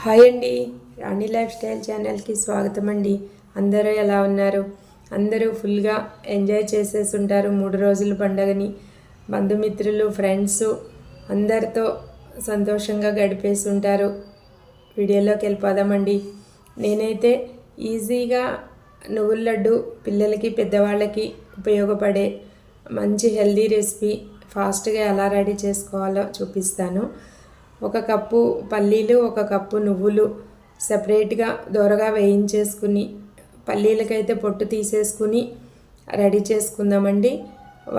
Hi అండి, రాణి life style ఛానల్కి స్వాగతం అండి. అందరూ ఎలా ఉన్నారు? అందరూ ఫుల్గా ఎంజాయ్ చేసేసి ఉంటారు 3 రోజుల పండగని. బంధుమిత్రులు, ఫ్రెండ్స్ అందరితో సంతోషంగా గడిపేసి ఉంటారు. వీడియోలోకి వెళ్ళిపోదామండి. నేనైతే ఈజీగా నువ్వుల లడ్డు పిల్లలకి పెద్దవాళ్ళకి ఉపయోగపడే మంచి హెల్దీ రెసిపీ ఫాస్ట్గా ఎలా రెడీ చేసుకోవాలో చూపిస్తాను. 1 కప్పు పల్లీలు, 1 కప్పు నువ్వులు సపరేట్గా దోరగా వేయించేసుకుని, పల్లీలకైతే పొట్టు తీసేసుకుని రెడీ చేసుకుందామండి.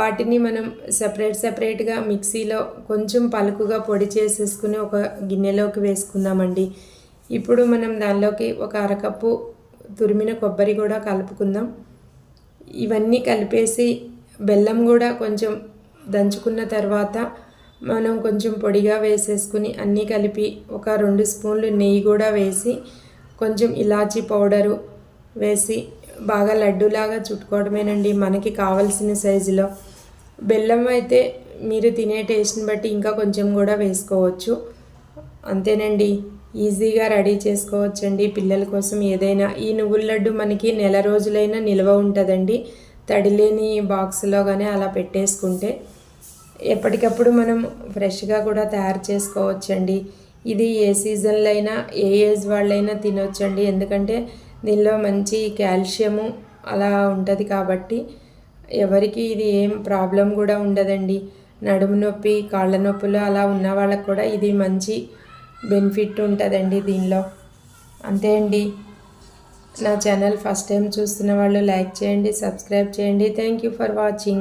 వాటిని మనం సపరేట్గా మిక్సీలో కొంచెం పలుకుగా పొడి చేసేసుకుని ఒక గిన్నెలోకి వేసుకుందామండి. ఇప్పుడు మనం దానిలోకి 1 అరకప్పు తురిమిన కొబ్బరి కూడా కలుపుకుందాం. ఇవన్నీ కలిపేసి బెల్లం కూడా కొంచెం దంచుకున్న తర్వాత మనం కొంచెం పొడిగా వేసేసుకుని అన్నీ కలిపి 2 స్పూన్లు నెయ్యి కూడా వేసి కొంచెం ఇలాచీ పౌడరు వేసి బాగా లడ్డూలాగా చుట్టుకోవడమేనండి, మనకి కావలసిన సైజులో. బెల్లం అయితే మీరు తినే టేస్ట్ని బట్టి ఇంకా కొంచెం కూడా వేసుకోవచ్చు. అంతేనండి, ఈజీగా రెడీ చేసుకోవచ్చండి పిల్లల కోసం ఏదైనా. ఈ నువ్వుల లడ్డు మనకి నెల రోజులైనా నిల్వ ఉంటుందండి, తడిలేని బాక్స్లో కానీ అలా పెట్టేసుకుంటే. ఎప్పటికప్పుడు మనం ఫ్రెష్గా కూడా తయారు చేసుకోవచ్చండి. ఇది ఏ సీజన్లో అయినా ఏ ఏజ్ వాళ్ళైనా తినొచ్చండి, ఎందుకంటే దీనిలో మంచి కాల్షియము అలా ఉంటుంది కాబట్టి ఎవరికి ఇది ఏం ప్రాబ్లం కూడా ఉండదండి. నడుము నొప్పి, కాళ్ళ నొప్పులు అలా ఉన్న వాళ్ళకు కూడా ఇది మంచి బెనిఫిట్ ఉంటుందండి దీనిలో. అంతే అండి. నా ఛానల్ ఫస్ట్ టైం చూస్తున్న వాళ్ళు లైక్ చేయండి, సబ్స్క్రైబ్ చేయండి. Thank you for watching.